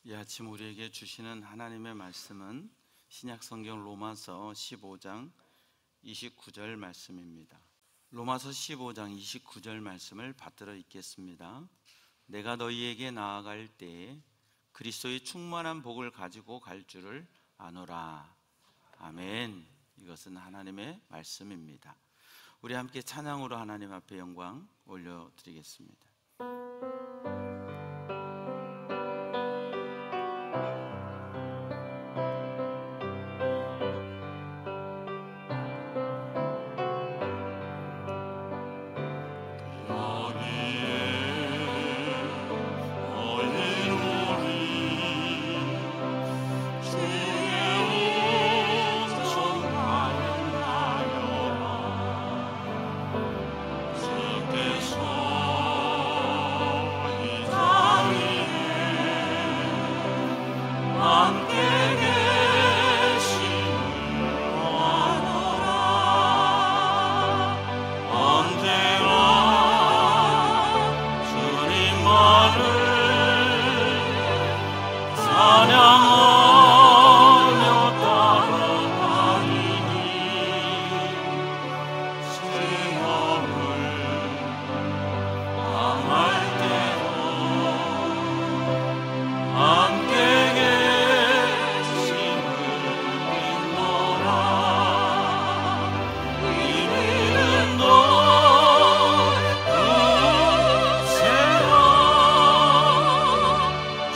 이 아침 우리에게 주시는 하나님의 말씀은 신약성경 로마서 15장 29절 말씀입니다. 로마서 15장 29절 말씀을 받들어 읽겠습니다. 내가 너희에게 나아갈 때에 그리스도의 충만한 복을 가지고 갈 줄을 아노라. 아멘. 이것은 하나님의 말씀입니다. 우리 함께 찬양으로 하나님 앞에 영광 올려드리겠습니다.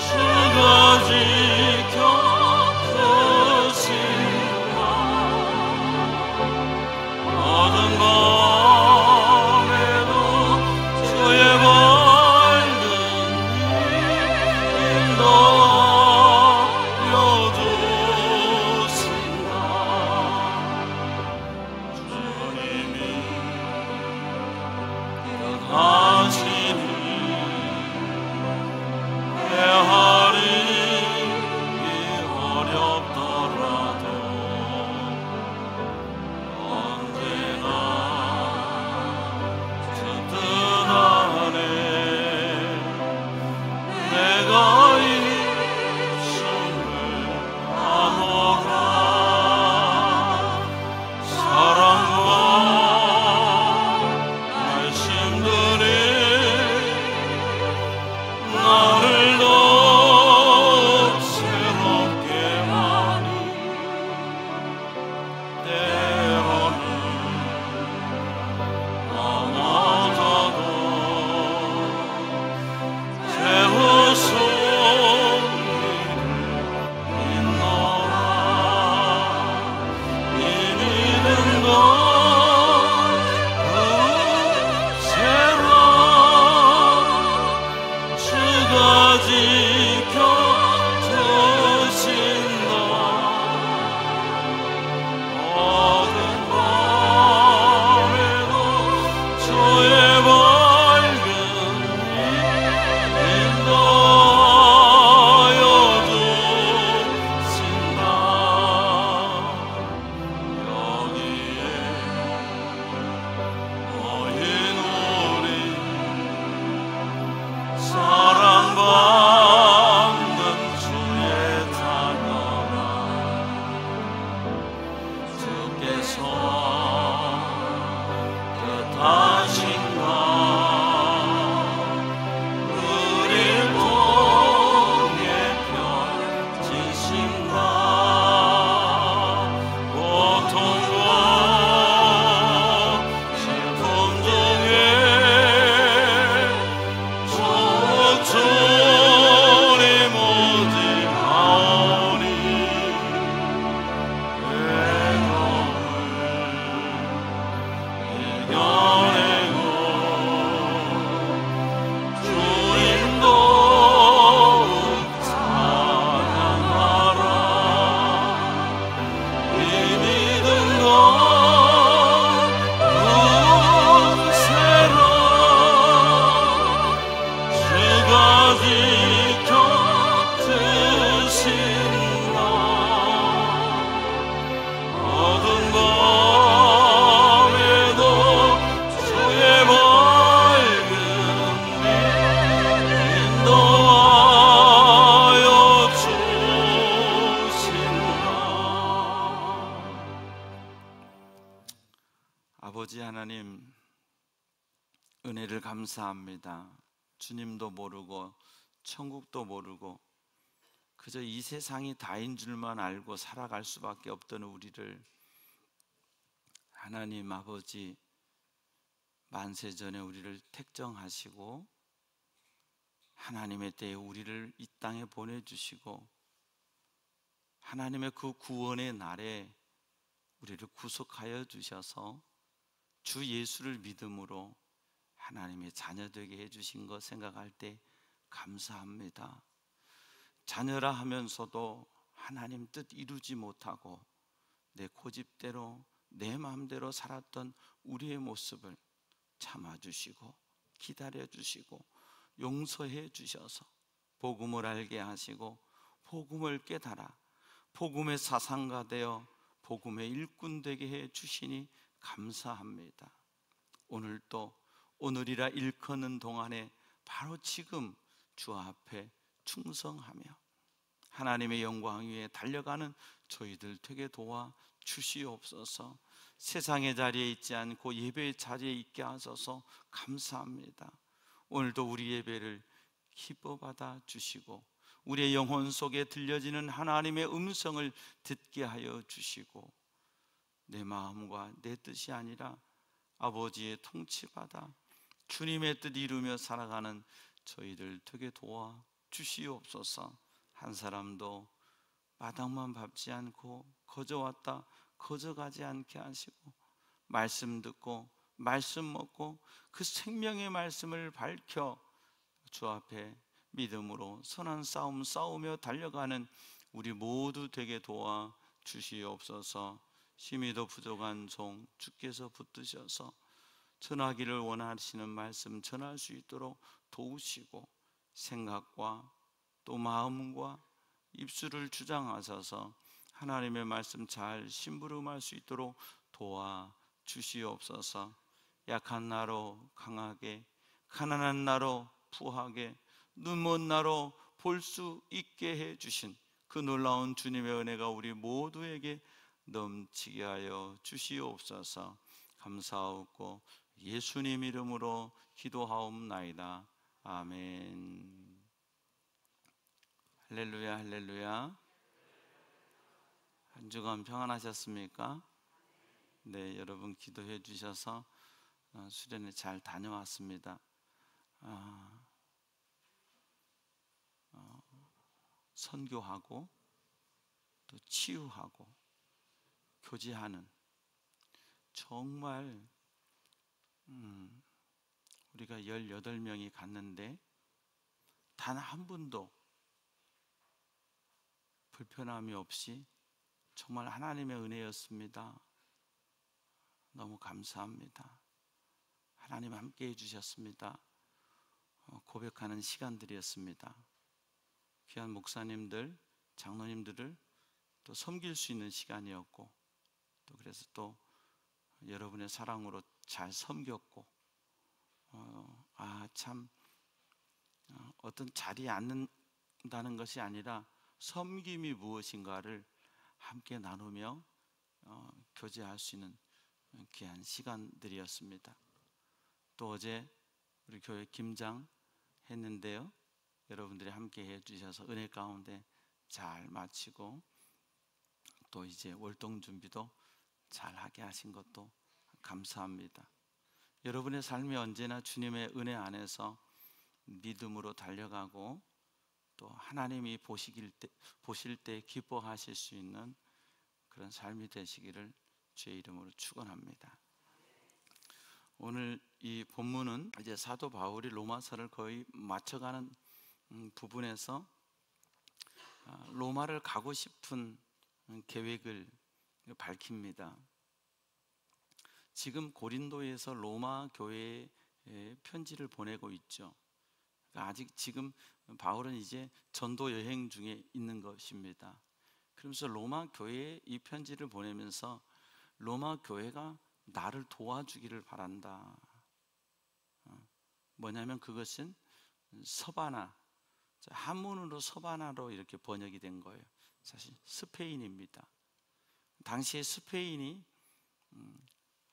주거지 하나님, 은혜를 감사합니다. 주님도 모르고 천국도 모르고 그저 이 세상이 다인 줄만 알고 살아갈 수밖에 없던 우리를 하나님 아버지 만세전에 우리를 택정하시고 하나님의 때에 우리를 이 땅에 보내주시고 하나님의 그 구원의 날에 우리를 구속하여 주셔서 주 예수를 믿음으로 하나님의 자녀되게 해주신 것 생각할 때 감사합니다. 자녀라 하면서도 하나님 뜻 이루지 못하고 내 고집대로 내 마음대로 살았던 우리의 모습을 참아주시고 기다려주시고 용서해 주셔서 복음을 알게 하시고 복음을 깨달아 복음의 사상가 되어 복음의 일꾼 되게 해 주시니 감사합니다. 오늘도 오늘이라 일컫는 동안에 바로 지금 주 앞에 충성하며 하나님의 영광 위에 달려가는 저희들 되게 도와 주시옵소서. 세상의 자리에 있지 않고 예배의 자리에 있게 하셔서 감사합니다. 오늘도 우리 예배를 기뻐 받아 주시고 우리의 영혼 속에 들려지는 하나님의 음성을 듣게 하여 주시고 내 마음과 내 뜻이 아니라 아버지의 통치받아 주님의 뜻 이루며 살아가는 저희들 되게 도와 주시옵소서. 한 사람도 마당만 밟지 않고 거저 왔다 거저 가지 않게 하시고 말씀 듣고 말씀 먹고 그 생명의 말씀을 밝혀 주 앞에 믿음으로 선한 싸움 싸우며 달려가는 우리 모두 되게 도와 주시옵소서. 심히도 부족한 종 주께서 붙드셔서 전하기를 원하시는 말씀 전할 수 있도록 도우시고 생각과 또 마음과 입술을 주장하셔서 하나님의 말씀 잘 심부름할 수 있도록 도와 주시옵소서. 약한 나로 강하게, 가난한 나로 부하게, 눈먼 나로 볼 수 있게 해주신 그 놀라운 주님의 은혜가 우리 모두에게 넘치게 하여 주시옵소서. 감사하고 예수님 이름으로 기도하옵나이다. 아멘. 할렐루야, 할렐루야. 한 주간 평안하셨습니까? 네, 여러분 기도해 주셔서 수련회 잘 다녀왔습니다. 선교하고 또 치유하고 교제하는 정말 우리가 18명이 갔는데 단 한 분도 불편함이 없이 정말 하나님의 은혜였습니다. 너무 감사합니다. 하나님 함께 해주셨습니다. 고백하는 시간들이었습니다. 귀한 목사님들, 장로님들을 또 섬길 수 있는 시간이었고 또 그래서 또 여러분의 사랑으로 잘 섬겼고 참 어떤 자리에 앉는다는 것이 아니라 섬김이 무엇인가를 함께 나누며 교제할 수 있는 귀한 시간들이었습니다. 또 어제 우리 교회 김장 했는데요, 여러분들이 함께 해주셔서 은혜 가운데 잘 마치고 또 이제 월동 준비도 잘 하게 하신 것도 감사합니다. 여러분의 삶이 언제나 주님의 은혜 안에서 믿음으로 달려가고 또 하나님이 보실 때 기뻐하실 수 있는 그런 삶이 되시기를 주의 이름으로 축원합니다. 오늘 이 본문은 이제 사도 바울이 로마서를 거의 마쳐가는 부분에서 로마를 가고 싶은 계획을 밝힙니다. 지금 고린도에서 로마 교회에 편지를 보내고 있죠. 아직 지금 바울은 이제 전도 여행 중에 있는 것입니다. 그러면서 로마 교회에 이 편지를 보내면서 로마 교회가 나를 도와주기를 바란다. 뭐냐면 그것은 서바나, 한문으로 서바나로 이렇게 번역이 된 거예요. 사실 스페인입니다. 당시에 스페인이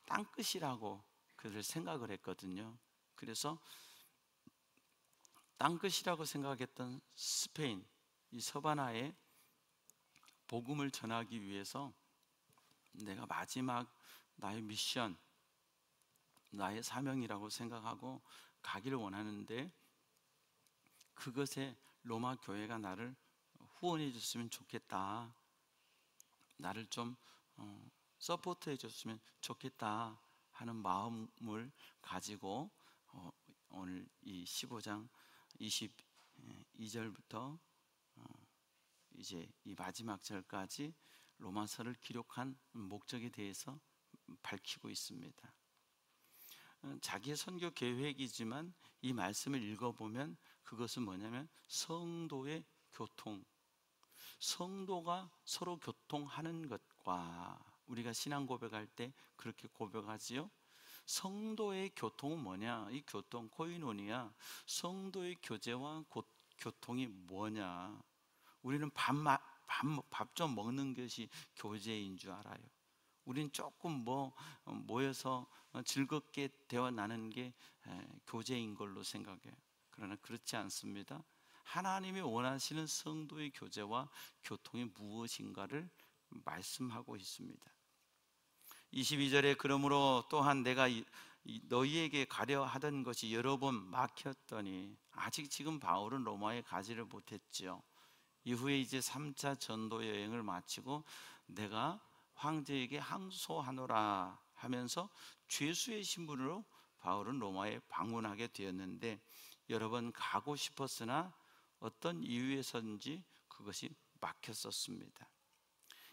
땅끝이라고 그를 생각을 했거든요. 그래서 땅끝이라고 생각했던 스페인 이 서바나에 복음을 전하기 위해서 내가 마지막 나의 미션, 나의 사명이라고 생각하고 가기를 원하는데, 그것에 로마 교회가 나를 후원해 줬으면 좋겠다, 나를 좀 서포트해 줬으면 좋겠다 하는 마음을 가지고 오늘 이 15장 22절부터 이제 이 마지막 절까지 로마서를 기록한 목적에 대해서 밝히고 있습니다. 자기의 선교 계획이지만 이 말씀을 읽어보면 그것은 뭐냐면 성도의 교통, 성도가 서로 교통하는 것과, 우리가 신앙 고백할 때 그렇게 고백하지요. 성도의 교통은 뭐냐? 이 교통 코이노니아, 성도의 교제와 교통이 뭐냐? 우리는 밥 좀 먹는 것이 교제인 줄 알아요. 우린 조금 모여서 즐겁게 대화 나누는 게 교제인 걸로 생각해요. 그러나 그렇지 않습니다. 하나님이 원하시는 성도의 교제와 교통이 무엇인가를 말씀하고 있습니다. 22절에 그러므로 또한 내가 너희에게 가려 하던 것이 여러 번 막혔더니, 아직 지금 바울은 로마에 가지를 못했죠. 이후에 이제 3차 전도 여행을 마치고 내가 황제에게 항소하노라 하면서 죄수의 신분으로 바울은 로마에 방문하게 되었는데, 여러 번 가고 싶었으나 어떤 이유에서인지 그것이 막혔었습니다.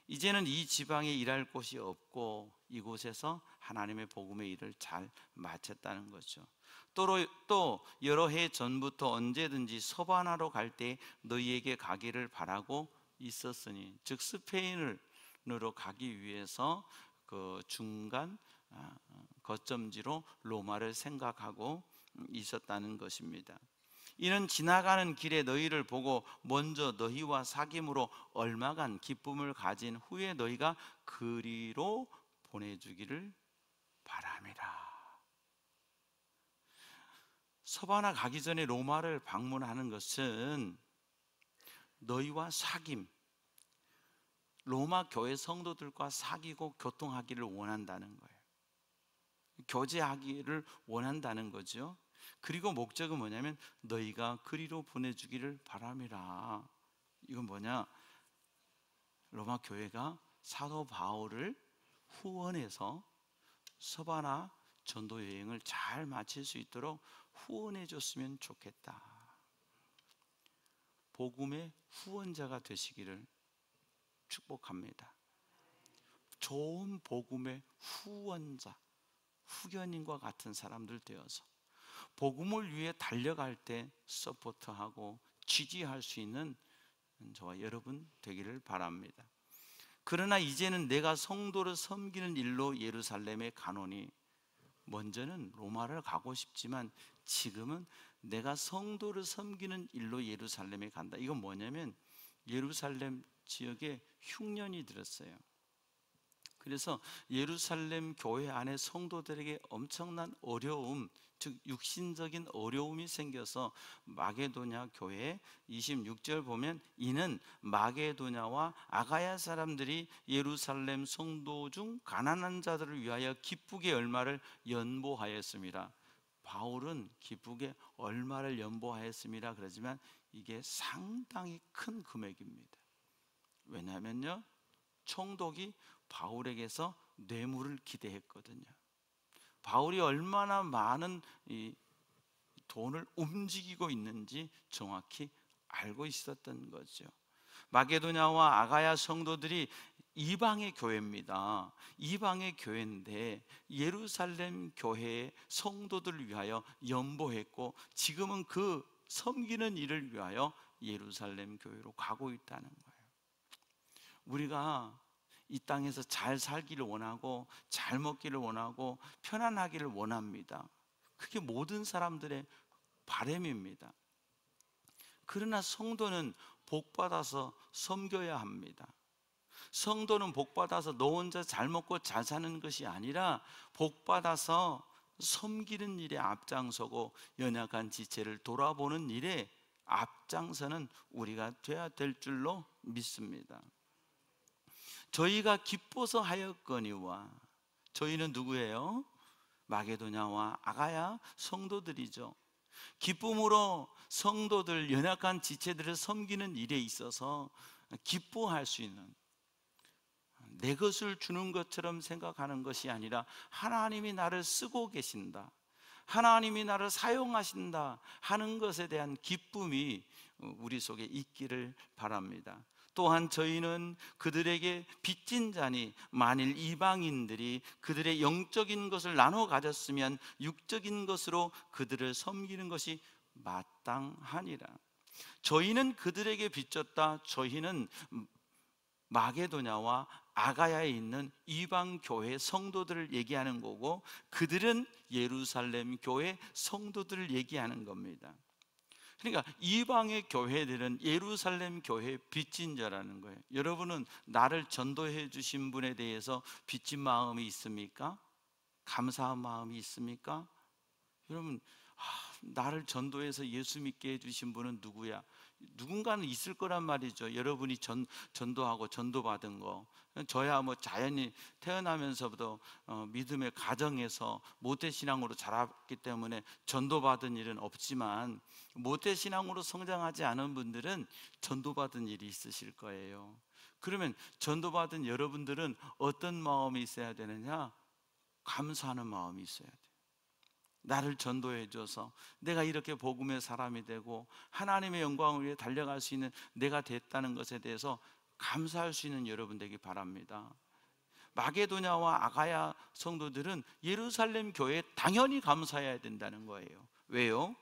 이제는 이 지방에 일할 곳이 없고 이곳에서 하나님의 복음의 일을 잘 마쳤다는 거죠. 또 여러 해 전부터 언제든지 서바나로 갈 때 너희에게 가기를 바라고 있었으니, 즉 스페인으로 가기 위해서 그 중간 거점지로 로마를 생각하고 있었다는 것입니다. 이는 지나가는 길에 너희를 보고 먼저 너희와 사귐으로 얼마간 기쁨을 가진 후에 너희가 그리로 보내주기를 바람이라. 서바나 가기 전에 로마를 방문하는 것은 너희와 사귐, 로마 교회 성도들과 사귀고 교통하기를 원한다는 거예요. 교제하기를 원한다는 거죠. 그리고 목적은 뭐냐면 너희가 그리로 보내주기를 바람이라. 이건 뭐냐? 로마 교회가 사도 바울을 후원해서 서바나 전도 여행을 잘 마칠 수 있도록 후원해 줬으면 좋겠다. 복음의 후원자가 되시기를 축복합니다. 좋은 복음의 후원자, 후견인과 같은 사람들 되어서 복음을 위해 달려갈 때 서포트하고 지지할 수 있는 저와 여러분 되기를 바랍니다. 그러나 이제는 내가 성도를 섬기는 일로 예루살렘에 가노니, 먼저는 로마를 가고 싶지만 지금은 내가 성도를 섬기는 일로 예루살렘에 간다. 이건 뭐냐면 예루살렘 지역에 흉년이 들었어요. 그래서 예루살렘 교회 안에 성도들에게 엄청난 어려움, 즉 육신적인 어려움이 생겨서 마게도냐 교회 26절 보면, 이는 마게도냐와 아가야 사람들이 예루살렘 성도 중 가난한 자들을 위하여 기쁘게 얼마를 연보하였습니다. 바울은 기쁘게 얼마를 연보하였습니다 그러지만 이게 상당히 큰 금액입니다. 왜냐하면요, 총독이 바울에게서 뇌물을 기대했거든요. 바울이 얼마나 많은 이 돈을 움직이고 있는지 정확히 알고 있었던 거죠. 마게도냐와 아가야 성도들이 이방의 교회입니다. 이방의 교회인데 예루살렘 교회의 성도들을 위하여 연보했고, 지금은 그 섬기는 일을 위하여 예루살렘 교회로 가고 있다는 거예요. 우리가 이 땅에서 잘 살기를 원하고 잘 먹기를 원하고 편안하기를 원합니다. 그게 모든 사람들의 바람입니다. 그러나 성도는 복받아서 섬겨야 합니다. 성도는 복받아서 너 혼자 잘 먹고 잘 사는 것이 아니라 복받아서 섬기는 일에 앞장서고 연약한 지체를 돌아보는 일에 앞장서는 우리가 돼야 될 줄로 믿습니다. 저희가 기뻐서 하였거니와, 저희는 누구예요? 마게도냐와 아가야 성도들이죠. 기쁨으로 성도들, 연약한 지체들을 섬기는 일에 있어서 기뻐할 수 있는, 내 것을 주는 것처럼 생각하는 것이 아니라 하나님이 나를 쓰고 계신다, 하나님이 나를 사용하신다 하는 것에 대한 기쁨이 우리 속에 있기를 바랍니다. 또한 저희는 그들에게 빚진 자니, 만일 이방인들이 그들의 영적인 것을 나눠 가졌으면 육적인 것으로 그들을 섬기는 것이 마땅하니라. 저희는 그들에게 빚졌다. 저희는 마게도냐와 아가야에 있는 이방 교회 성도들을 얘기하는 거고, 그들은 예루살렘 교회 성도들을 얘기하는 겁니다. 그러니까 이방의 교회들은 예루살렘 교회의 빚진 자라는 거예요. 여러분은 나를 전도해 주신 분에 대해서 빚진 마음이 있습니까? 감사한 마음이 있습니까? 여러분, 나를 전도해서 예수 믿게 해주신 분은 누구야? 누군가는 있을 거란 말이죠. 여러분이 전도하고 전도받은 거. 저야 뭐 자연히 태어나면서부터 믿음의 가정에서 모태신앙으로 자랐기 때문에 전도받은 일은 없지만, 모태신앙으로 성장하지 않은 분들은 전도받은 일이 있으실 거예요. 그러면 전도받은 여러분들은 어떤 마음이 있어야 되느냐? 감사하는 마음이 있어야 돼요. 나를 전도해 줘서 내가 이렇게 복음의 사람이 되고 하나님의 영광을 위해 달려갈 수 있는 내가 됐다는 것에 대해서 감사할 수 있는 여러분 되기 바랍니다. 마게도냐와 아가야 성도들은 예루살렘 교회에 당연히 감사해야 된다는 거예요. 왜요?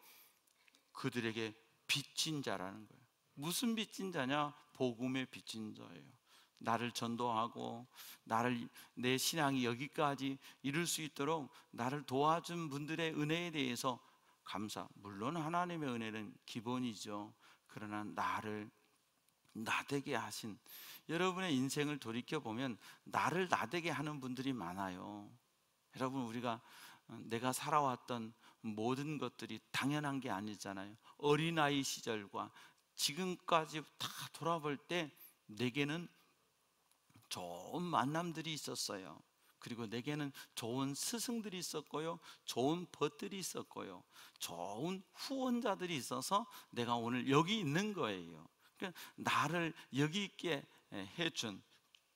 그들에게 빚진 자라는 거예요. 무슨 빚진 자냐? 복음의 빚진 자예요. 나를 전도하고 내 신앙이 여기까지 이룰 수 있도록 나를 도와준 분들의 은혜에 대해서 감사. 물론 하나님의 은혜는 기본이죠. 그러나 나를 나되게 하신, 여러분의 인생을 돌이켜보면 나를 나되게 하는 분들이 많아요. 여러분, 우리가 내가 살아왔던 모든 것들이 당연한 게 아니잖아요. 어린아이 시절과 지금까지 다 돌아볼 때 내게는 좋은 만남들이 있었어요. 그리고 내게는 좋은 스승들이 있었고요, 좋은 벗들이 있었고요, 좋은 후원자들이 있어서 내가 오늘 여기 있는 거예요. 그러니까 나를 여기 있게 해준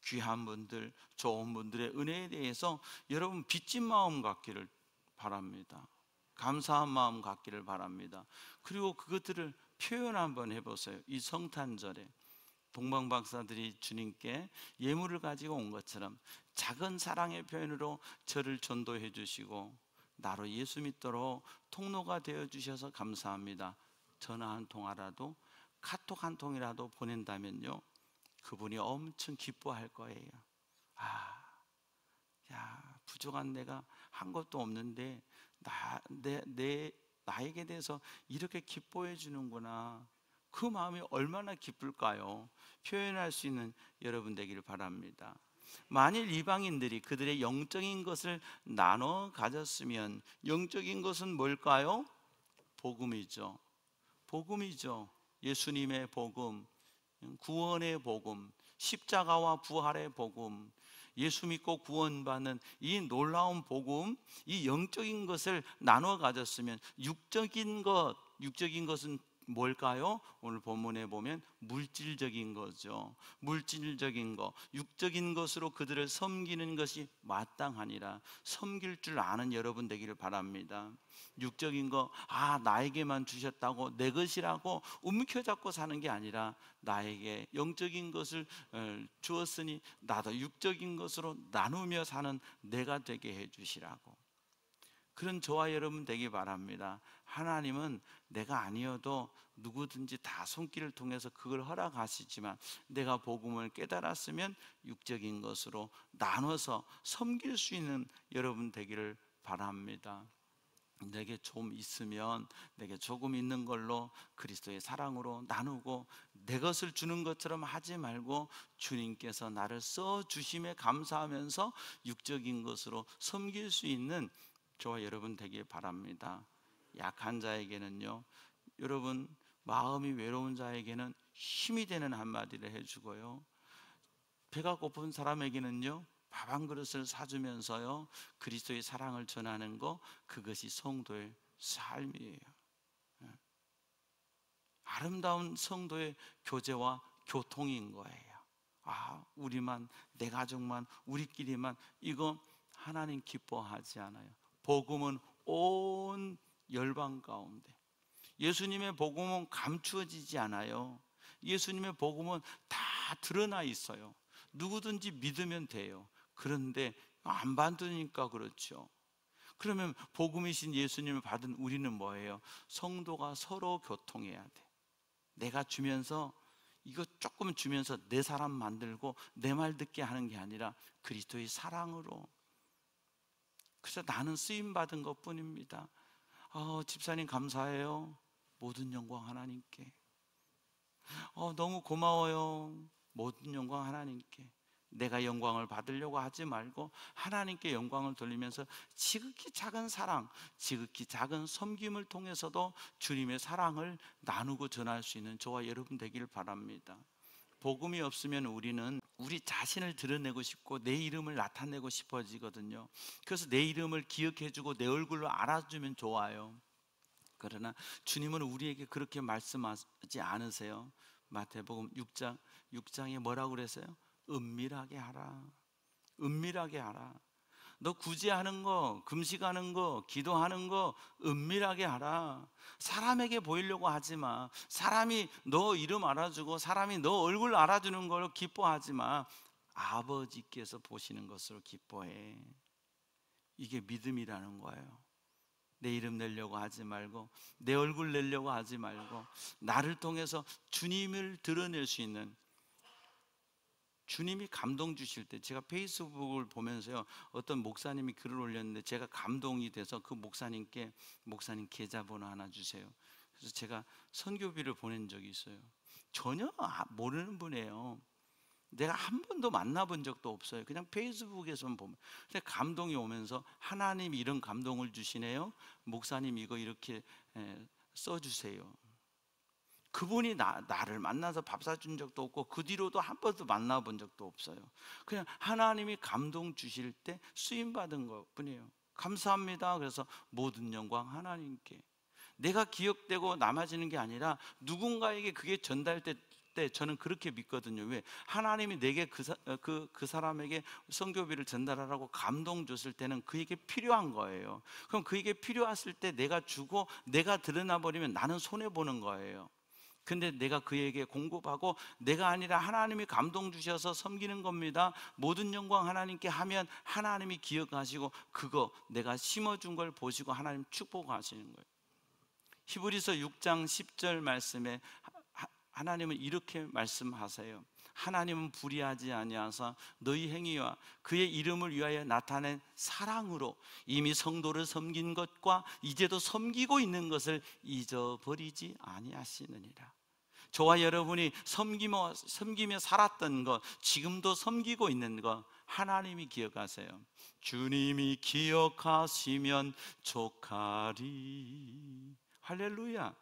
귀한 분들, 좋은 분들의 은혜에 대해서 여러분 빚진 마음 갖기를 바랍니다. 감사한 마음 갖기를 바랍니다. 그리고 그것들을 표현 한번 해보세요. 이 성탄절에 동방 박사들이 주님께 예물을 가지고 온 것처럼 작은 사랑의 표현으로 저를 전도해 주시고 나로 예수 믿도록 통로가 되어 주셔서 감사합니다. 전화 한 통화라도, 카톡 한 통이라도 보낸다면요, 그분이 엄청 기뻐할 거예요. 부족한 내가 한 것도 없는데 나에게 대해서 이렇게 기뻐해 주는구나. 그 마음이 얼마나 기쁠까요? 표현할 수 있는 여러분 되기를 바랍니다. 만일 이방인들이 그들의 영적인 것을 나눠 가졌으면, 영적인 것은 뭘까요? 복음이죠. 복음이죠. 예수님의 복음, 구원의 복음, 십자가와 부활의 복음, 예수 믿고 구원받는 이 놀라운 복음, 이 영적인 것을 나눠 가졌으면, 육적인 것은 뭘까요? 오늘 본문에 보면 물질적인 거죠. 물질적인 것, 육적인 것으로 그들을 섬기는 것이 마땅하니라. 섬길 줄 아는 여러분 되기를 바랍니다. 육적인 거, 나에게만 주셨다고 내 것이라고 움켜잡고 사는 게 아니라, 나에게 영적인 것을 주었으니 나도 육적인 것으로 나누며 사는 내가 되게 해주시라고. 그런 저와 여러분 되기 바랍니다. 하나님은 내가 아니어도 누구든지 다 손길을 통해서 그걸 허락하시지만, 내가 복음을 깨달았으면 육적인 것으로 나눠서 섬길 수 있는 여러분 되기를 바랍니다. 내게 좀 있으면 내게 조금 있는 걸로 그리스도의 사랑으로 나누고, 내 것을 주는 것처럼 하지 말고 주님께서 나를 써주심에 감사하면서 육적인 것으로 섬길 수 있는 저와 여러분 되길 바랍니다. 약한 자에게는요, 여러분 마음이 외로운 자에게는 힘이 되는 한마디를 해주고요, 배가 고픈 사람에게는요 밥 한 그릇을 사주면서요 그리스도의 사랑을 전하는 거, 그것이 성도의 삶이에요. 아름다운 성도의 교제와 교통인 거예요. 우리만, 내 가족만, 우리끼리만, 이거 하나님 기뻐하지 않아요. 복음은 온 열방 가운데, 예수님의 복음은 감추어지지 않아요. 예수님의 복음은 다 드러나 있어요. 누구든지 믿으면 돼요. 그런데 안 받으니까 그렇죠. 그러면 복음이신 예수님을 받은 우리는 뭐예요? 성도가 서로 교통해야 돼. 내가 주면서, 이거 조금 주면서 내 사람 만들고 내 말 듣게 하는 게 아니라 그리스도의 사랑으로. 그래서 나는 쓰임 받은 것 뿐입니다. 집사님 감사해요. 모든 영광 하나님께. 너무 고마워요. 모든 영광 하나님께. 내가 영광을 받으려고 하지 말고 하나님께 영광을 돌리면서 지극히 작은 사랑, 지극히 작은 섬김을 통해서도 주님의 사랑을 나누고 전할 수 있는 저와 여러분 되길 바랍니다. 복음이 없으면 우리는 우리 자신을 드러내고 싶고 내 이름을 나타내고 싶어지거든요. 그래서 내 이름을 기억해주고 내 얼굴로 알아주면 좋아요. 그러나 주님은 우리에게 그렇게 말씀하지 않으세요. 마태복음 6장에 뭐라고 그랬어요? 은밀하게 하라. 은밀하게 하라. 너 구제하는 거, 금식하는 거, 기도하는 거 은밀하게 하라. 사람에게 보이려고 하지 마. 사람이 너 이름 알아주고 사람이 너 얼굴 알아주는 걸 기뻐하지 마. 아버지께서 보시는 것으로 기뻐해. 이게 믿음이라는 거예요. 내 이름 내려고 하지 말고, 내 얼굴 내려고 하지 말고, 나를 통해서 주님을 드러낼 수 있는, 주님이 감동 주실 때, 제가 페이스북을 보면서요 어떤 목사님이 글을 올렸는데 제가 감동이 돼서 그 목사님께, 목사님 계좌번호 하나 주세요. 그래서 제가 선교비를 보낸 적이 있어요. 전혀 모르는 분이에요. 내가 한 번도 만나본 적도 없어요. 그냥 페이스북에서만 보면. 근데 감동이 오면서 하나님이 이런 감동을 주시네요. 목사님 이거 이렇게 써주세요. 그분이 나를 만나서 밥 사준 적도 없고 그 뒤로도 한 번도 만나본 적도 없어요. 그냥 하나님이 감동 주실 때 쓰임받은 것 뿐이에요. 감사합니다. 그래서 모든 영광 하나님께. 내가 기억되고 남아지는 게 아니라 누군가에게 그게 전달될 때 저는 그렇게 믿거든요. 왜? 하나님이 내게 그 사람에게 선교비를 전달하라고 감동 줬을 때는 그에게 필요한 거예요. 그럼 그에게 필요했을 때 내가 주고 내가 드러나 버리면 나는 손해 보는 거예요. 근데 내가 그에게 공급하고 내가 아니라 하나님이 감동 주셔서 섬기는 겁니다. 모든 영광 하나님께 하면 하나님이 기억하시고 그거 내가 심어준 걸 보시고 하나님 축복하시는 거예요. 히브리서 6장 10절 말씀에 하나님은 이렇게 말씀하세요. 하나님은 불의하지 아니하사 너희 행위와 그의 이름을 위하여 나타낸 사랑으로 이미 성도를 섬긴 것과 이제도 섬기고 있는 것을 잊어버리지 아니하시느니라. 저와 여러분이 섬기며 살았던 것, 지금도 섬기고 있는 것 하나님이 기억하세요. 주님이 기억하시면 족하리. 할렐루야.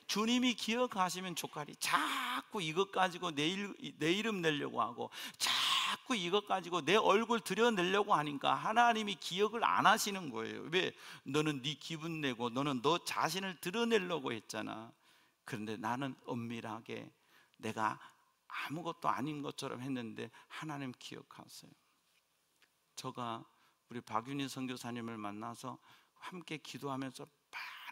주님이 기억하시면 족하리. 자꾸 이것 가지고 내 이름 내려고 하고 자꾸 이것 가지고 내 얼굴 드러내려고 하니까 하나님이 기억을 안 하시는 거예요. 왜? 너는 네 기분 내고 너는 너 자신을 드러내려고 했잖아. 그런데 나는 은밀하게 내가 아무것도 아닌 것처럼 했는데 하나님 기억하세요. 제가 우리 박윤희 선교사님을 만나서 함께 기도하면서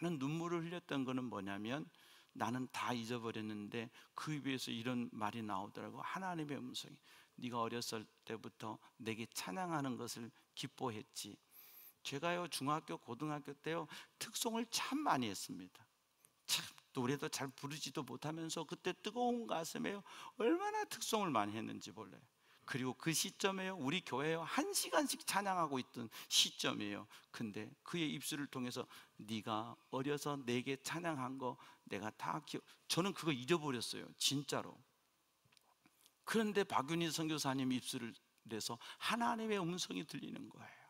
많은 눈물을 흘렸던 것은 뭐냐면 나는 다 잊어버렸는데 그 입에서 이런 말이 나오더라고. 하나님의 음성이 네가 어렸을 때부터 내게 찬양하는 것을 기뻐했지. 제가요 중학교 고등학교 때요 특송을 참 많이 했습니다. 참 노래도 잘 부르지도 못하면서 그때 뜨거운 가슴에요 얼마나 특송을 많이 했는지 몰라요. 그리고 그 시점에요 우리 교회요 1시간씩 찬양하고 있던 시점이에요. 근데 그의 입술을 통해서 네가 어려서 내게 찬양한 거 내가 다 저는 그거 잊어버렸어요 진짜로. 그런데 박윤희 선교사님 입술을 내서 하나님의 음성이 들리는 거예요.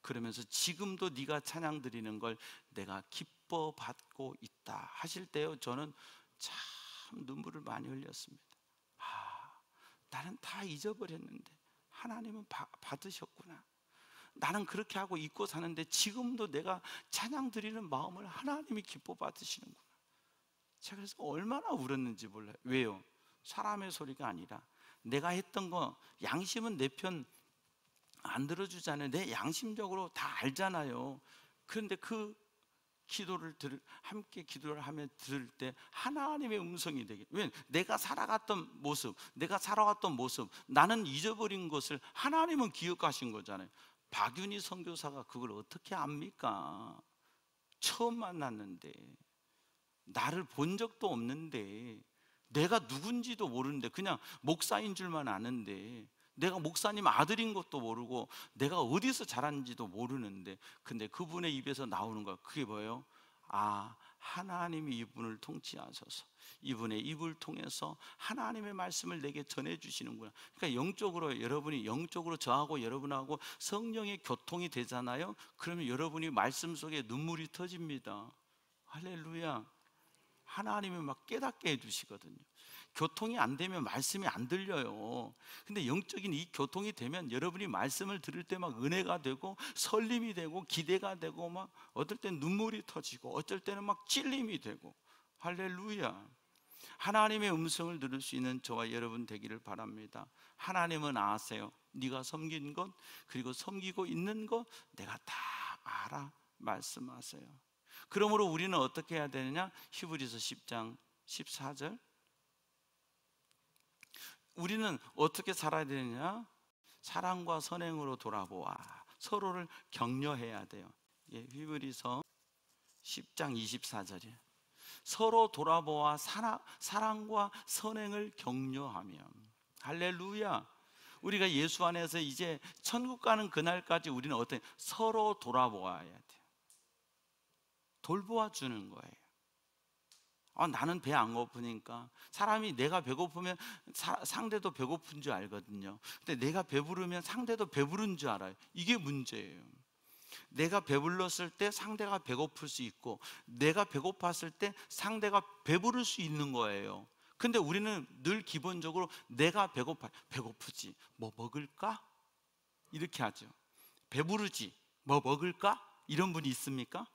그러면서 지금도 네가 찬양 드리는 걸 내가 기뻐 받고 있다 하실 때요, 저는 참 눈물을 많이 흘렸습니다. 아, 나는 다 잊어버렸는데 하나님은 받으셨구나. 나는 그렇게 하고 잊고 사는데 지금도 내가 찬양 드리는 마음을 하나님이 기뻐 받으시는구나. 제가 그래서 얼마나 울었는지 몰라요. 왜요? 사람의 소리가 아니라 내가 했던 거, 양심은 내 편 안 들어주잖아요. 내 양심적으로 다 알잖아요. 그런데 그 기도를 함께 기도를 하며 들을 때 하나님의 음성이 되게, 왜? 내가 살아갔던 모습, 내가 살아왔던 모습, 나는 잊어버린 것을 하나님은 기억하신 거잖아요. 박윤희 선교사가 그걸 어떻게 압니까? 처음 만났는데, 나를 본 적도 없는데, 내가 누군지도 모르는데 그냥 목사인 줄만 아는데, 내가 목사님 아들인 것도 모르고 내가 어디서 자랐는지도 모르는데, 근데 그분의 입에서 나오는 거, 그게 뭐예요? 아, 하나님이 이분을 통치하셔서 이분의 입을 통해서 하나님의 말씀을 내게 전해주시는구나. 그러니까 영적으로, 여러분이 영적으로 저하고 여러분하고 성령의 교통이 되잖아요. 그러면 여러분이 말씀 속에 눈물이 터집니다. 할렐루야. 하나님이 막 깨닫게 해주시거든요. 교통이 안 되면 말씀이 안 들려요. 근데 영적인 이 교통이 되면 여러분이 말씀을 들을 때 막 은혜가 되고 설림이 되고 기대가 되고, 막 어떨 땐 눈물이 터지고 어쩔 때는 막 찔림이 되고. 할렐루야. 하나님의 음성을 들을 수 있는 저와 여러분 되기를 바랍니다. 하나님은 아세요. 네가 섬긴 것, 그리고 섬기고 있는 것 내가 다 알아 말씀하세요. 그러므로 우리는 어떻게 해야 되느냐? 히브리서 10장 14절, 우리는 어떻게 살아야 되느냐? 사랑과 선행으로 돌아보아 서로를 격려해야 돼요. 예, 히브리서 10장 24절이에요. 서로 돌아보아 사랑과 선행을 격려하며. 할렐루야. 우리가 예수 안에서 이제 천국 가는 그날까지 우리는 어떻게 서로 돌아보아야 돼요. 돌보아 주는 거예요. 나는 배 안 고프니까. 사람이 내가 배고프면 상대도 배고픈 줄 알거든요. 근데 내가 배부르면 상대도 배부른 줄 알아요. 이게 문제예요. 내가 배불렀을 때 상대가 배고플 수 있고, 내가 배고팠을 때 상대가 배부를 수 있는 거예요. 근데 우리는 늘 기본적으로 내가 배고프지, 뭐 먹을까? 이렇게 하죠. 배부르지, 뭐 먹을까? 이런 분이 있습니까?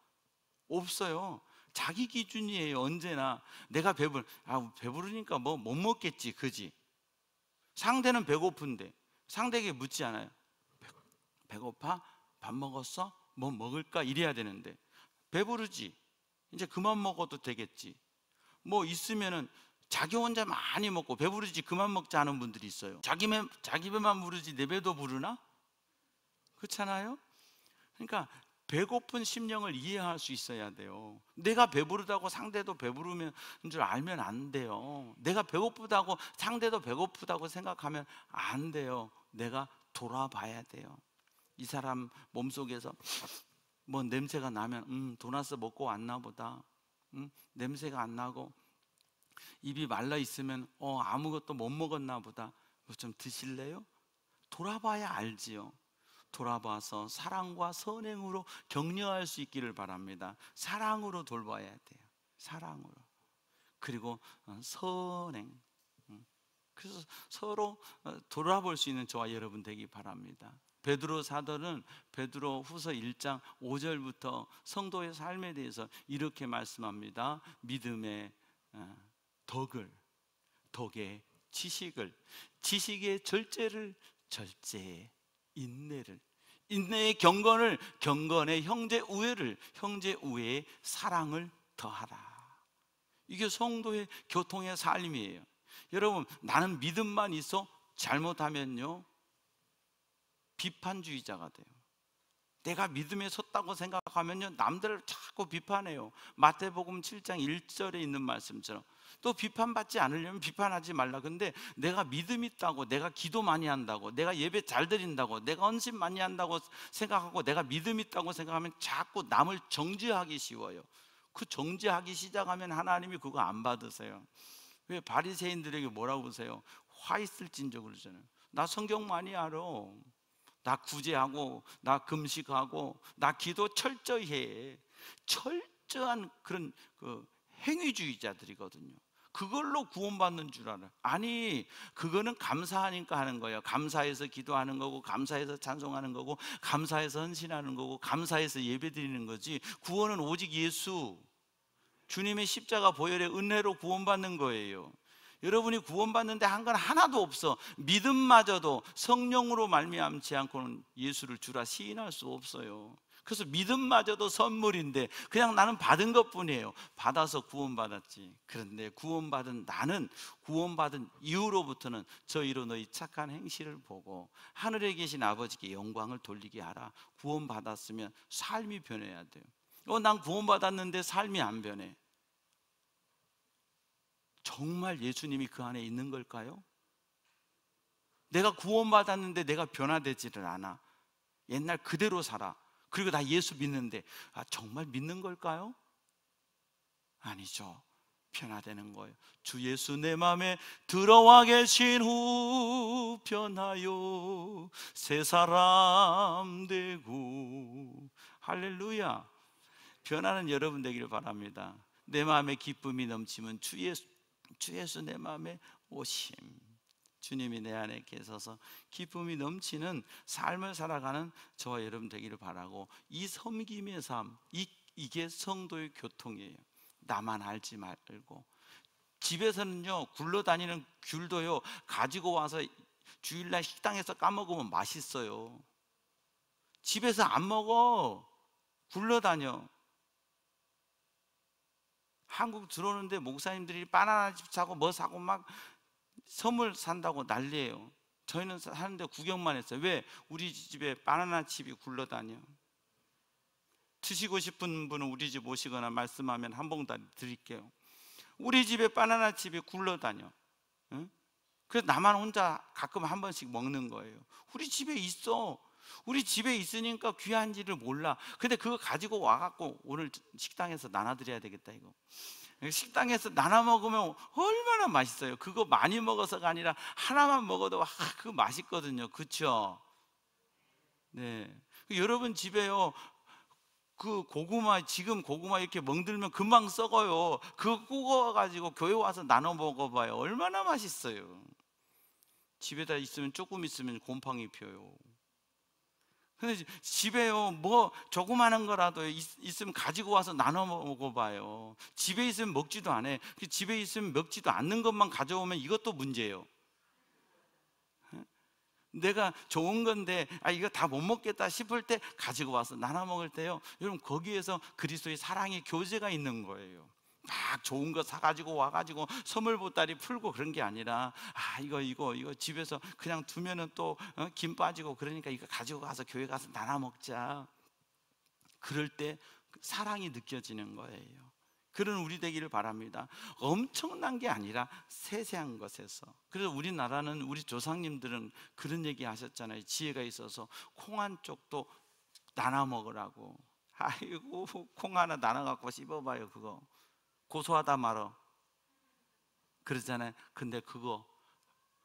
없어요. 자기 기준이에요. 언제나 내가 배부르니까 뭐 못 먹겠지, 그지? 상대는 배고픈데 상대에게 묻지 않아요. 배고파? 밥 먹었어? 뭐 먹을까? 이래야 되는데, 배부르지, 이제 그만 먹어도 되겠지. 뭐 있으면은 자기 혼자 많이 먹고 배부르지 그만 먹자 하는 분들이 있어요. 자기 배만 부르지 내 배도 부르나? 그렇잖아요. 그러니까 배고픈 심령을 이해할 수 있어야 돼요. 내가 배부르다고 상대도 배부르면 줄 알면 안 돼요. 내가 배고프다고 상대도 배고프다고 생각하면 안 돼요. 내가 돌아봐야 돼요. 이 사람 몸속에서 뭐 냄새가 나면 도나스 먹고 왔나 보다. 냄새가 안 나고 입이 말라 있으면 아무것도 못 먹었나 보다. 뭐 좀 드실래요? 돌아봐야 알지요. 돌아봐서 사랑과 선행으로 격려할 수 있기를 바랍니다. 사랑으로 돌봐야 돼요. 사랑으로. 그리고 선행. 그래서 서로 돌아볼 수 있는 저와 여러분 되기 바랍니다. 베드로 사도는 베드로 후서 1장 5절부터 성도의 삶에 대해서 이렇게 말씀합니다. 믿음의 덕의 지식을, 지식의 절제를, 절제의 인내를, 인내의 경건을, 경건의 형제 우애를, 형제 우애의 사랑을 더하라. 이게 성도의 교통의 삶이에요. 여러분, 나는 믿음만 있어 잘못하면요 비판주의자가 돼요. 내가 믿음에 섰다고 생각하면요 남들을 자꾸 비판해요. 마태복음 7장 1절에 있는 말씀처럼. 또 비판받지 않으려면 비판하지 말라. 근데 내가 믿음 있다고, 내가 기도 많이 한다고, 내가 예배 잘 드린다고, 내가 헌신 많이 한다고 생각하고 내가 믿음 있다고 생각하면 자꾸 남을 정죄하기 쉬워요. 그 정죄하기 시작하면 하나님이 그거 안 받으세요. 왜 바리새인들에게 뭐라고 보세요? 화 있을진저 그러잖아요. 나 성경 많이 알아. 나 구제하고 나 금식하고 나 기도 철저히 해. 철저한 그런 행위주의자들이거든요. 그걸로 구원받는 줄 알아요. 아니, 그거는 감사하니까 하는 거예요. 감사해서 기도하는 거고, 감사해서 찬송하는 거고, 감사해서 헌신하는 거고, 감사해서 예배드리는 거지. 구원은 오직 예수, 주님의 십자가 보혈의 은혜로 구원받는 거예요. 여러분이 구원받는데 한 건 하나도 없어. 믿음마저도 성령으로 말미암지 않고는 예수를 주라 시인할 수 없어요. 그래서 믿음마저도 선물인데 그냥 나는 받은 것뿐이에요. 받아서 구원받았지. 그런데 구원받은 나는 구원받은 이후로부터는 저희로 너희 착한 행실을 보고 하늘에 계신 아버지께 영광을 돌리게 하라. 구원받았으면 삶이 변해야 돼요. 난 구원받았는데 삶이 안 변해. 정말 예수님이 그 안에 있는 걸까요? 내가 구원받았는데 내가 변화되지를 않아. 옛날 그대로 살아. 그리고 나 예수 믿는데 정말 믿는 걸까요? 아니죠. 변화되는 거예요. 주 예수 내 맘에 들어와 계신 후 변하여 새 사람 되고. 할렐루야. 변하는 여러분 되기를 바랍니다. 내 마음에 기쁨이 넘치면 주 예수 내 마음에 오심. 주님이 내 안에 계셔서 기쁨이 넘치는 삶을 살아가는 저와 여러분 되기를 바라고, 이 섬김의 삶, 이게 성도의 교통이에요. 나만 알지 말고. 집에서는요, 굴러다니는 귤도요, 가지고 와서 주일날 식당에서 까먹으면 맛있어요. 집에서 안 먹어. 굴러다녀. 한국 들어오는데 목사님들이 바나나 집 사고 뭐 사고 막 선물 산다고 난리예요. 저희는 사는데 구경만 했어요. 왜? 우리 집에 바나나 칩이 굴러다녀. 드시고 싶은 분은 우리 집 오시거나 말씀하면 한 봉다리 드릴게요. 우리 집에 바나나 칩이 굴러다녀. 응? 그래서 나만 혼자 가끔 한 번씩 먹는 거예요. 우리 집에 있어. 우리 집에 있으니까 귀한지를 몰라. 근데 그거 가지고 와갖고 오늘 식당에서 나눠드려야 되겠다 이거. 식당에서 나눠 먹으면 얼마나 맛있어요. 그거 많이 먹어서가 아니라 하나만 먹어도 그거 맛있거든요. 그렇죠? 네. 여러분 집에요, 그 고구마, 지금 고구마 이렇게 멍들면 금방 썩어요. 그거 구워가지고 교회 와서 나눠 먹어봐요. 얼마나 맛있어요. 집에다 있으면, 조금 있으면 곰팡이 펴요. 근데 집에요, 뭐 조그마한 거라도 있으면 가지고 와서 나눠 먹어봐요. 집에 있으면 먹지도 않아요. 집에 있으면 먹지도 않는 것만 가져오면 이것도 문제예요. 내가 좋은 건데 이거 다 못 먹겠다 싶을 때 가지고 와서 나눠 먹을 때요, 여러분 거기에서 그리스도의 사랑의 교제가 있는 거예요. 막 좋은 거 사가지고 와가지고 선물 보따리 풀고 그런 게 아니라 이거 집에서 그냥 두면은 또 김 빠지고 그러니까 이거 가지고 가서 교회 가서 나눠 먹자. 그럴 때 사랑이 느껴지는 거예요. 그런 우리 되기를 바랍니다. 엄청난 게 아니라 세세한 것에서. 그래서 우리나라는, 우리 조상님들은 그런 얘기 하셨잖아요. 지혜가 있어서 콩 한 쪽도 나눠 먹으라고. 아이고, 콩 하나 나눠 갖고 씹어봐요. 그거 고소하다 말어 그러잖아요. 근데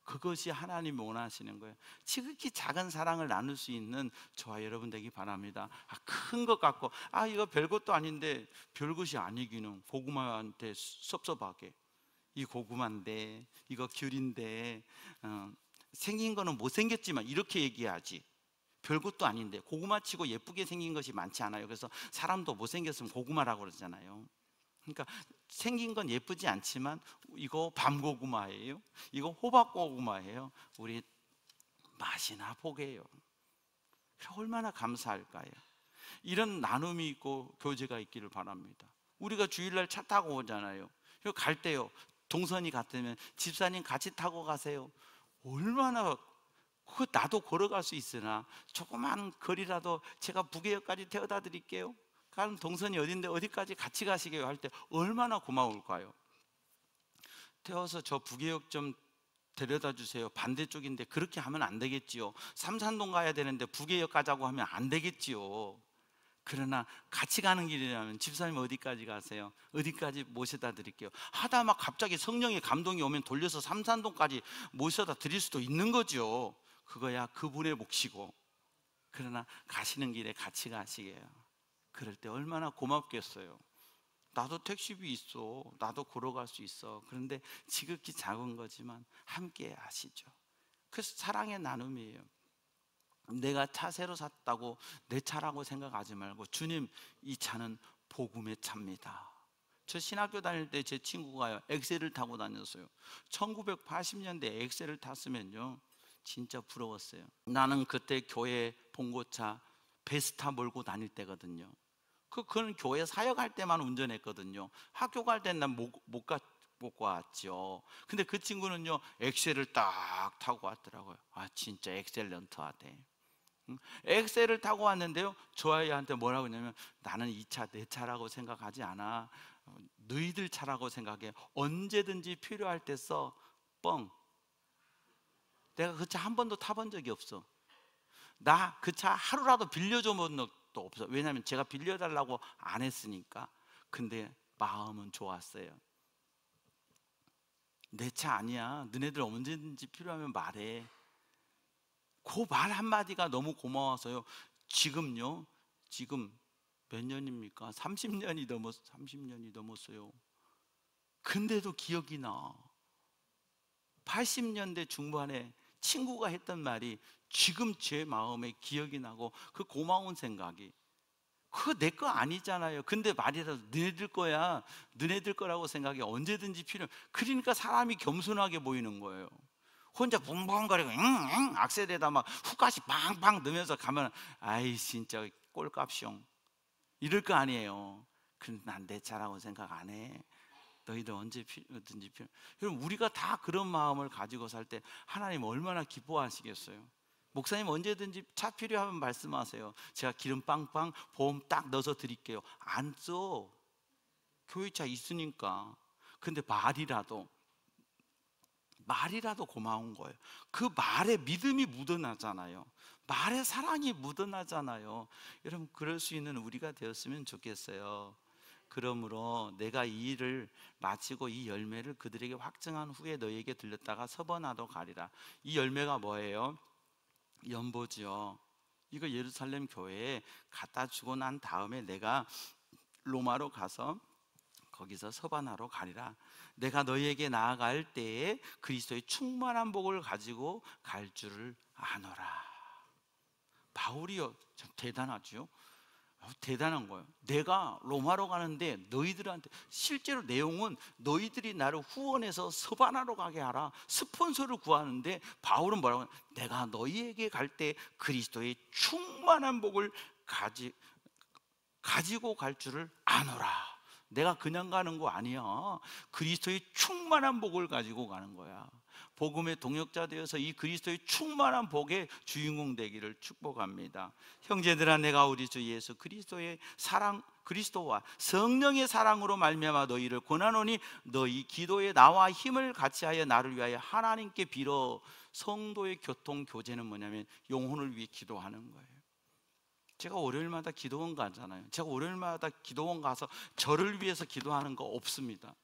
그것이 하나님이 원하시는 거예요. 지극히 작은 사랑을 나눌 수 있는 저와 여러분 되기 바랍니다. 큰 것 같고 이거 별것도 아닌데, 별것이 아니기는 고구마한테 섭섭하게, 이 고구마인데, 이거 귤인데, 생긴 거는 못생겼지만 이렇게 얘기하지. 별것도 아닌데, 고구마치고 예쁘게 생긴 것이 많지 않아요. 그래서 사람도 못생겼으면 고구마라고 그러잖아요. 그러니까 생긴 건 예쁘지 않지만 이거 밤고구마예요, 이거 호박고구마예요. 우리 맛이나 보게요. 얼마나 감사할까요? 이런 나눔이 있고 교제가 있기를 바랍니다. 우리가 주일날 차 타고 오잖아요. 갈 때요, 동선이 같으면 집사님 같이 타고 가세요. 얼마나, 나도 걸어갈 수 있으나 조그만 거리라도 제가 부계역까지 태워다 드릴게요. 가는 동선이 어딘데 어디까지 같이 가시게요 할 때 얼마나 고마울까요? 태워서 저 부계역 좀 데려다 주세요. 반대쪽인데 그렇게 하면 안 되겠지요. 삼산동 가야 되는데 부계역 가자고 하면 안 되겠지요. 그러나 같이 가는 길이라면 집사님 어디까지 가세요? 어디까지 모셔다 드릴게요. 하다 막 갑자기 성령의 감동이 오면 돌려서 삼산동까지 모셔다 드릴 수도 있는 거죠. 그거야 그분의 몫이고 그러나 가시는 길에 같이 가시게요. 그럴 때 얼마나 고맙겠어요. 나도 택시비 있어. 나도 걸어갈 수 있어. 그런데 지극히 작은 거지만 함께 하시죠. 그래서 사랑의 나눔이에요. 내가 차 새로 샀다고 내 차라고 생각하지 말고, 주님, 이 차는 복음의 차입니다. 저 신학교 다닐 때 제 친구가요, 엑셀을 타고 다녔어요. 1980년대 엑셀을 탔으면요 진짜 부러웠어요. 나는 그때 교회 봉고차 베스타 몰고 다닐 때거든요. 그건 교회 사역할 때만 운전했거든요. 학교 갈 때는 난 못 갔죠. 근데 그 친구는요 엑셀을 딱 타고 왔더라고요. 아, 진짜 엑셀런트하대. 엑셀을 타고 왔는데요, 저 아이한테 뭐라고 했냐면, 나는 이 차 내 차라고 생각하지 않아. 너희들 차라고 생각해. 언제든지 필요할 때 써. 뻥. 내가 그 차 한 번도 타본 적이 없어. 나 그 차 하루라도 빌려줘 본 적도 없어. 왜냐하면 제가 빌려달라고 안 했으니까. 근데 마음은 좋았어요. 내 차 아니야. 너네들 언제든지 필요하면 말해. 그 말 한마디가 너무 고마워서요. 지금요, 지금 몇 년입니까? 30년이 넘었어요. 근데도 기억이 나. 80년대 중반에 친구가 했던 말이 지금 제 마음에 기억이 나고, 그 고마운 생각이, 그거 내 거 아니잖아요. 근데 말이라도 너네들 거야. 너네들 거라고 생각해. 언제든지 필요. 그러니까 사람이 겸손하게 보이는 거예요. 혼자 붕붕거리고 응 악셀에다 막 훅가시 팡팡 넣으면서 가면, 아이 진짜 꼴값숑 이럴 거 아니에요. 근데 난 내 차라고 생각 안 해. 너희들 언제든지 필요. 여러분, 우리가 다 그런 마음을 가지고 살 때 하나님 얼마나 기뻐하시겠어요. 목사님 언제든지 차 필요하면 말씀하세요. 제가 기름 빵빵 보험 딱 넣어서 드릴게요. 안 써. 교회차 있으니까. 근데 말이라도 고마운 거예요. 그 말에 믿음이 묻어나잖아요. 말에 사랑이 묻어나잖아요. 여러분, 그럴 수 있는 우리가 되었으면 좋겠어요. 그러므로 내가 이 일을 마치고 이 열매를 그들에게 확증한 후에 너희에게 들렸다가 서번하러 가리라. 이 열매가 뭐예요? 연보지요. 이거 예루살렘 교회에 갖다 주고 난 다음에 내가 로마로 가서 거기서 서반하러 가리라. 내가 너희에게 나아갈 때에 그리스도의 충만한 복을 가지고 갈 줄을 아노라. 바울이요, 참 대단하죠. 대단한 거예요. 내가 로마로 가는데 너희들한테, 실제로 내용은 너희들이 나를 후원해서 서바나로 가게 하라, 스폰서를 구하는데, 바울은 뭐라고 하냐, 내가 너희에게 갈 때 그리스도의 충만한 복을 가지고 갈 줄을 아노라. 내가 그냥 가는 거 아니야. 그리스도의 충만한 복을 가지고 가는 거야. 복음의 동역자 되어서 이 그리스도의 충만한 복의 주인공 되기를 축복합니다. 형제들아, 내가 우리 주 예수 그리스도의 사랑, 그리스도와 성령의 사랑으로 말미암아 너희를 권하노니, 너희 기도에 나와 힘을 같이하여 나를 위하여 하나님께 빌어. 성도의 교통 교제는 뭐냐면 영혼을 위해 기도하는 거예요. 제가 월요일마다 기도원 가잖아요. 제가 월요일마다 기도원 가서 저를 위해서 기도하는 거 없습니다.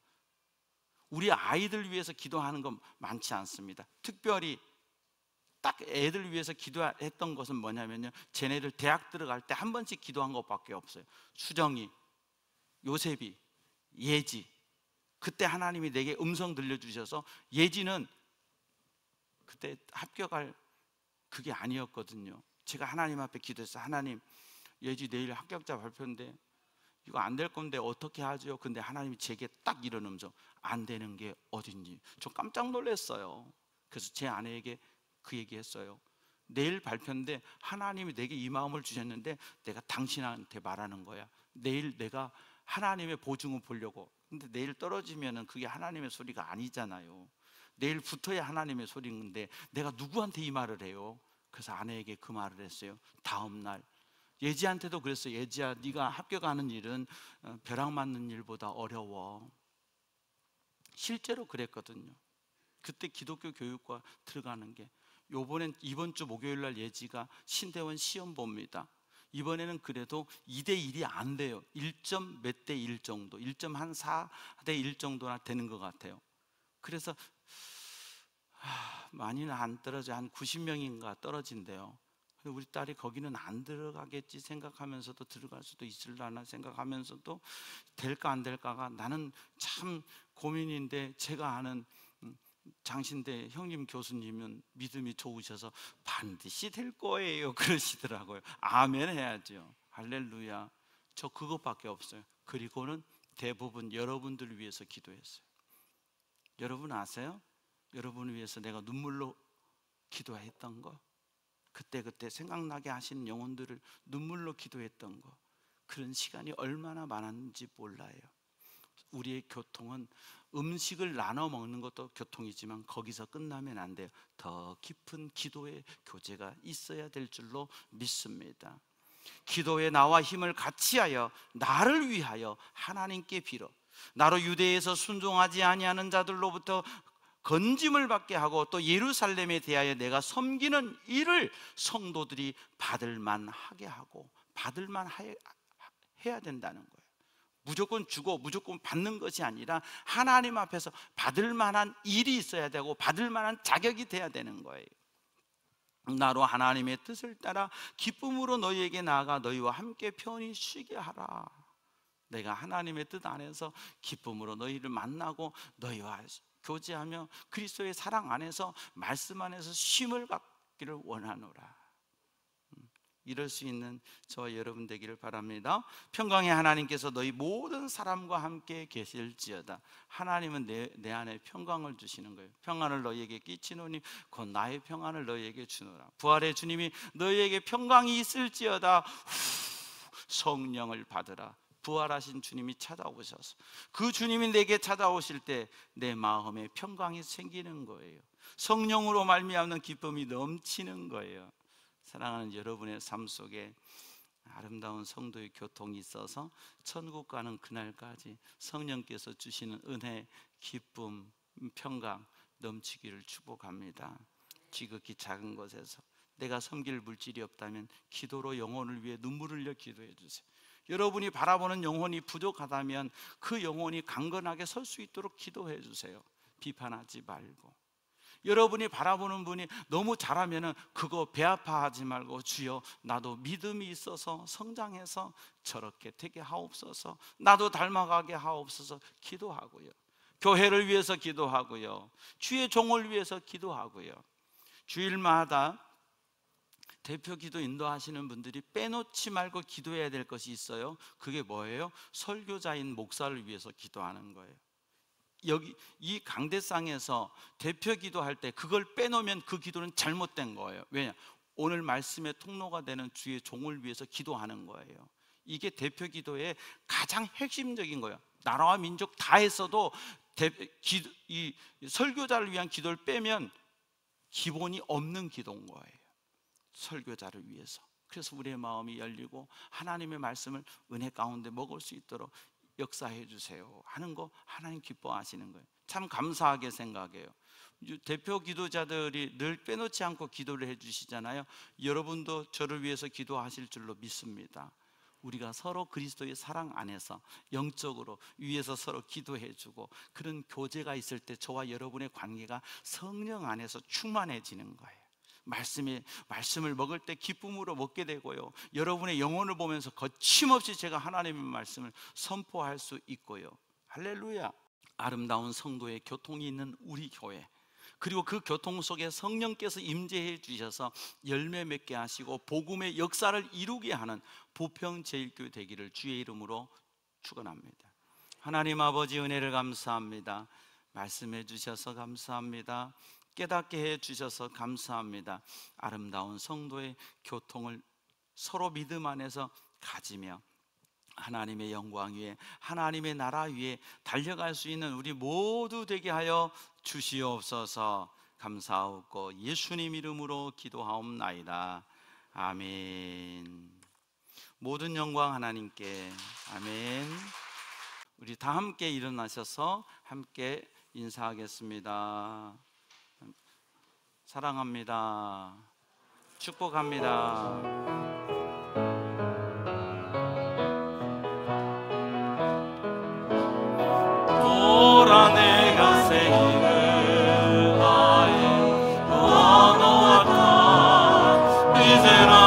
우리 아이들 위해서 기도하는 건 많지 않습니다. 특별히 딱 애들 위해서 기도했던 것은 뭐냐면요, 쟤네들 대학 들어갈 때 한 번씩 기도한 것밖에 없어요. 수정이, 요셉이, 예지. 그때 하나님이 내게 음성 들려주셔서, 예지는 그때 합격할 그게 아니었거든요. 제가 하나님 앞에 기도해서, 하나님, 예지 내일 합격자 발표인데 이거 안 될 건데 어떻게 하죠? 근데 하나님이 제게 딱 이런 음성, 안 되는 게 어딘지. 저 깜짝 놀랐어요. 그래서 제 아내에게 그 얘기했어요. 내일 발표인데 하나님이 내게 이 마음을 주셨는데 내가 당신한테 말하는 거야. 내일 내가 하나님의 보증을 보려고. 근데 내일 떨어지면은 그게 하나님의 소리가 아니잖아요. 내일 붙어야 하나님의 소리인데 내가 누구한테 이 말을 해요? 그래서 아내에게 그 말을 했어요. 다음 날 예지한테도 그랬어요. 예지야, 네가 합격하는 일은 벼락 맞는 일보다 어려워. 실제로 그랬거든요. 그때 기독교 교육과 들어가는 게, 이번 주 목요일 날 예지가 신대원 시험 봅니다. 이번에는 그래도 2대1이 안 돼요. 1점 몇 대 1 정도, 1.4대 1 정도나 되는 것 같아요. 그래서 많이는 안 떨어져, 한 90명인가 떨어진대요. 우리 딸이 거기는 안 들어가겠지 생각하면서도 들어갈 수도 있을라나 생각하면서도 될까 안 될까가 나는 참 고민인데, 제가 아는 장신대 형님 교수님은 믿음이 좋으셔서 반드시 될 거예요 그러시더라고요. 아멘 해야죠. 할렐루야. 저 그것밖에 없어요. 그리고는 대부분 여러분들을 위해서 기도했어요. 여러분 아세요? 여러분을 위해서 내가 눈물로 기도했던 거, 그때 생각나게 하시는 영혼들을 눈물로 기도했던 거, 그런 시간이 얼마나 많았는지 몰라요. 우리의 교통은 음식을 나눠 먹는 것도 교통이지만 거기서 끝나면 안 돼요. 더 깊은 기도의 교제가 있어야 될 줄로 믿습니다. 기도에 나와 힘을 같이하여 나를 위하여 하나님께 빌어 나로 유대에서 순종하지 아니하는 자들로부터 건짐을 받게 하고 또 예루살렘에 대하여 내가 섬기는 일을 성도들이 받을만 하게 하고 받을만 해야 된다는 거예요. 무조건 주고 무조건 받는 것이 아니라 하나님 앞에서 받을 만한 일이 있어야 되고 받을 만한 자격이 돼야 되는 거예요. 나로 하나님의 뜻을 따라 기쁨으로 너희에게 나아가 너희와 함께 편히 쉬게 하라. 내가 하나님의 뜻 안에서 기쁨으로 너희를 만나고 너희와 교제하며 그리스도의 사랑 안에서 말씀 안에서 쉼을 갖기를 원하노라. 이럴 수 있는 저와 여러분 되기를 바랍니다. 평강의 하나님께서 너희 모든 사람과 함께 계실지어다. 하나님은 내 안에 평강을 주시는 거예요. 평안을 너희에게 끼치노니 곧 나의 평안을 너희에게 주노라. 부활의 주님이 너희에게 평강이 있을지어다. 성령을 받으라. 부활하신 주님이 찾아오셔서 그 주님이 내게 찾아오실 때 내 마음에 평강이 생기는 거예요. 성령으로 말미암는 기쁨이 넘치는 거예요. 사랑하는 여러분의 삶 속에 아름다운 성도의 교통이 있어서 천국 가는 그날까지 성령께서 주시는 은혜, 기쁨, 평강 넘치기를 축복합니다. 지극히 작은 것에서 내가 섬길 물질이 없다면 기도로 영혼을 위해 눈물을 흘려 기도해 주세요. 여러분이 바라보는 영혼이 부족하다면 그 영혼이 강건하게 설 수 있도록 기도해 주세요. 비판하지 말고. 여러분이 바라보는 분이 너무 잘하면 그거 배 아파하지 말고 주여 나도 믿음이 있어서 성장해서 저렇게 되게 하옵소서, 나도 닮아가게 하옵소서 기도하고요. 교회를 위해서 기도하고요. 주의 종을 위해서 기도하고요. 주일마다 대표 기도 인도하시는 분들이 빼놓지 말고 기도해야 될 것이 있어요. 그게 뭐예요? 설교자인 목사를 위해서 기도하는 거예요. 여기 이 강대상에서 대표 기도할 때 그걸 빼놓으면 그 기도는 잘못된 거예요. 왜냐? 오늘 말씀의 통로가 되는 주의 종을 위해서 기도하는 거예요. 이게 대표 기도의 가장 핵심적인 거예요. 나라와 민족 다 했어도 이 설교자를 위한 기도를 빼면 기본이 없는 기도인 거예요. 설교자를 위해서. 그래서 우리의 마음이 열리고 하나님의 말씀을 은혜 가운데 먹을 수 있도록 역사해 주세요 하는 거 하나님 기뻐하시는 거예요. 참 감사하게 생각해요. 대표 기도자들이 늘 빼놓지 않고 기도를 해 주시잖아요. 여러분도 저를 위해서 기도하실 줄로 믿습니다. 우리가 서로 그리스도의 사랑 안에서 영적으로 위에서 서로 기도해 주고 그런 교제가 있을 때 저와 여러분의 관계가 성령 안에서 충만해지는 거예요. 말씀을 먹을 때 기쁨으로 먹게 되고요. 여러분의 영혼을 보면서 거침없이 제가 하나님의 말씀을 선포할 수 있고요. 할렐루야. 아름다운 성도의 교통이 있는 우리 교회, 그리고 그 교통 속에 성령께서 임재해 주셔서 열매 맺게 하시고 복음의 역사를 이루게 하는 보평제일교회 되기를 주의 이름으로 축원합니다. 하나님 아버지 은혜를 감사합니다. 말씀해 주셔서 감사합니다. 깨닫게 해 주셔서 감사합니다. 아름다운 성도의 교통을 서로 믿음 안에서 가지며 하나님의 영광 위에 하나님의 나라 위에 달려갈 수 있는 우리 모두 되게 하여 주시옵소서. 감사하옵고 예수님 이름으로 기도하옵나이다. 아멘. 모든 영광 하나님께. 아멘. 우리 다 함께 일어나셔서 함께 인사하겠습니다. 사랑합니다. 축복합니다. 보라 내가 생일을 하여 너와 다 이제는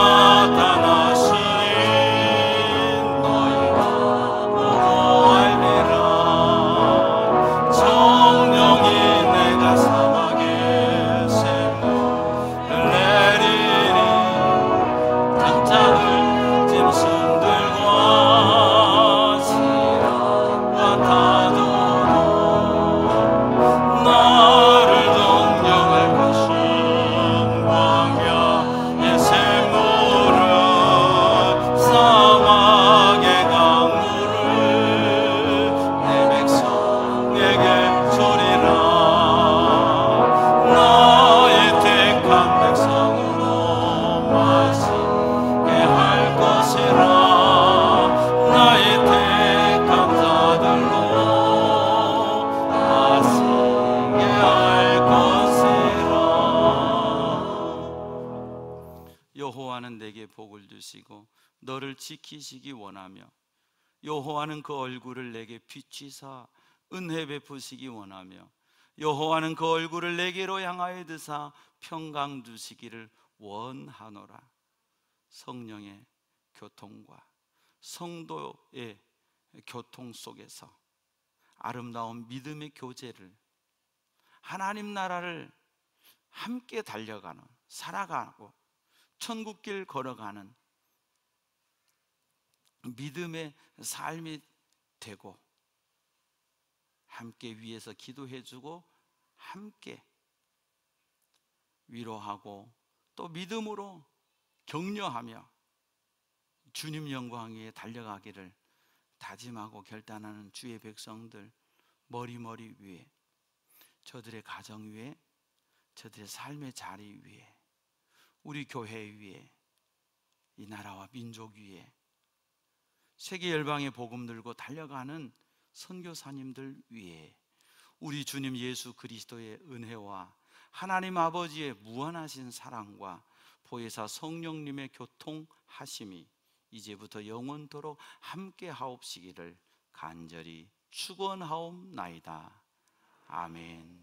여호와는 내게 복을 주시고 너를 지키시기 원하며 여호와는 그 얼굴을 내게 비추사 은혜 베푸시기 원하며 여호와는 그 얼굴을 내게로 향하여 드사 평강 주시기를 원하노라. 성령의 교통과 성도의 교통 속에서 아름다운 믿음의 교제를, 하나님 나라를 함께 달려가는, 살아가고 천국길 걸어가는 믿음의 삶이 되고, 함께 위에서 기도해주고 함께 위로하고 또 믿음으로 격려하며 주님 영광 위에 달려가기를 다짐하고 결단하는 주의 백성들, 머리머리 위에, 저들의 가정 위에, 저들의 삶의 자리 위에, 우리 교회 위에, 이 나라와 민족 위에, 세계 열방의 복음 들고 달려가는 선교사님들 위에 우리 주님 예수 그리스도의 은혜와 하나님 아버지의 무한하신 사랑과 보혜사 성령님의 교통하심이 이제부터 영원토록 함께 하옵시기를 간절히 축원하옵나이다. 아멘.